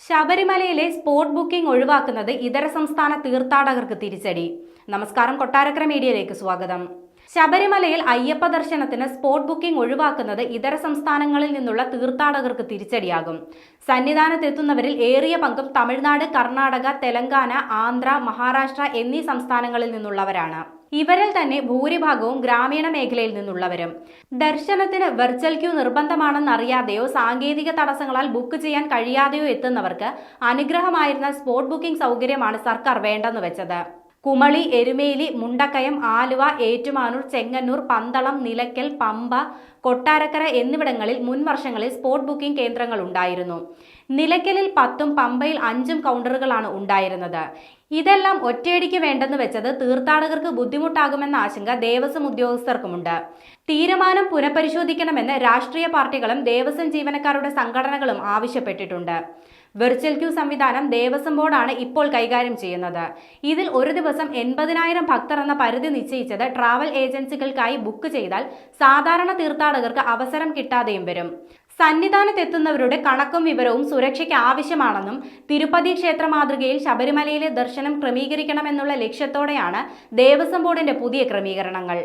ശബരിമലയിലെ spot booking ഒഴിവാക്കുന്നത് ഇതര സംസ്ഥാന തീർത്ഥാടകർക്ക് തിരിച്ചടി. നമസ്കാരം, കൊട്ടാരക്കര മീഡിയയിലേക്ക് സ്വാഗതം. ശബരിമലയിൽ അയ്യപ്പ ദർശനത്തിന് സ്പോട്ട് ബുക്കിംഗ് ഒഴിവാക്കുന്നത് ഇതര സംസ്ഥാനങ്ങളിൽ നിന്നുള്ള തീർത്ഥാടകർക്ക് തിരിച്ചടിയാകും. സന്നിധാനത്തെത്തുന്നവരിൽ ഏറിയ പങ്കും തമിഴ്നാട്, കർണാടക, തെലങ്കാന, ആന്ധ്ര, മഹാരാഷ്ട്ര എന്നീ സംസ്ഥാനങ്ങളിൽ നിന്നുള്ളവരാണ്. ഇവരിൽ തന്നെ ഭൂരിഭാഗവും ഗ്രാമീണ മേഖലയിൽ നിന്നുള്ളവരും. ദർശനത്തിന് വെർച്വൽ ക്യൂ നിർബന്ധമാണെന്നറിയാതെയോ സാങ്കേതിക തടസ്സങ്ങളാൽ ബുക്ക് ചെയ്യാൻ കഴിയാതെയോ എത്തുന്നവർക്ക് അനുഗ്രഹമായിരുന്ന സ്പോട്ട് ബുക്കിംഗ് സൗകര്യമാണ് സർക്കാർ വേണ്ടെന്ന് വെച്ചത്. കുമളി, എരുമേലി, മുണ്ടക്കയം, ആലുവ, ഏറ്റുമാനൂർ, ചെങ്ങന്നൂർ, പന്തളം, നിലയ്ക്കൽ, പമ്പ, കൊട്ടാരക്കര എന്നിവിടങ്ങളിൽ മുൻ വർഷങ്ങളിൽ സ്പോട്ട് ബുക്കിംഗ് കേന്ദ്രങ്ങൾ ഉണ്ടായിരുന്നു. നിലയ്ക്കലിൽ 10ഉം പമ്പയിൽ 5ഉം കൗണ്ടറുകളാണ് ഉണ്ടായിരുന്നത്. ഇതെല്ലാം ഒറ്റയടിക്ക് വേണ്ടെന്ന് വെച്ചത് തീർത്ഥാടകർക്ക് ബുദ്ധിമുട്ടാകുമെന്ന ആശങ്ക ദേവസ്വം ഉദ്യോഗസ്ഥർക്കുമുണ്ട്. തീരുമാനം പുനഃപരിശോധിക്കണമെന്ന് രാഷ്ട്രീയ പാർട്ടികളും ദേവസ്വം ജീവനക്കാരുടെ സംഘടനകളും ആവശ്യപ്പെട്ടിട്ടുണ്ട്. വെർച്വൽ ക്യൂ സംവിധാനം ദേവസ്വം ബോർഡാണ് ഇപ്പോൾ കൈകാര്യം ചെയ്യുന്നത്. ഇതിൽ ഒരു ദിവസം 80,000 ഭക്തർ എന്ന പരിധി നിശ്ചയിച്ചത് ട്രാവൽ ഏജൻസികൾക്കായി ബുക്ക് ചെയ്താൽ സാധാരണ തീർത്ഥാടകർക്ക് അവസരം കിട്ടാതെയും വരും. സന്നിധാനത്തെത്തുന്നവരുടെ കണക്കും വിവരവും സുരക്ഷയ്ക്ക് ആവശ്യമാണെന്നും തിരുപ്പതി ക്ഷേത്ര മാതൃകയിൽ ശബരിമലയിലെ ദർശനം ക്രമീകരിക്കണമെന്നുള്ള ലക്ഷ്യത്തോടെയാണ് ദേവസ്വം ബോർഡിന്റെ പുതിയ ക്രമീകരണങ്ങൾ.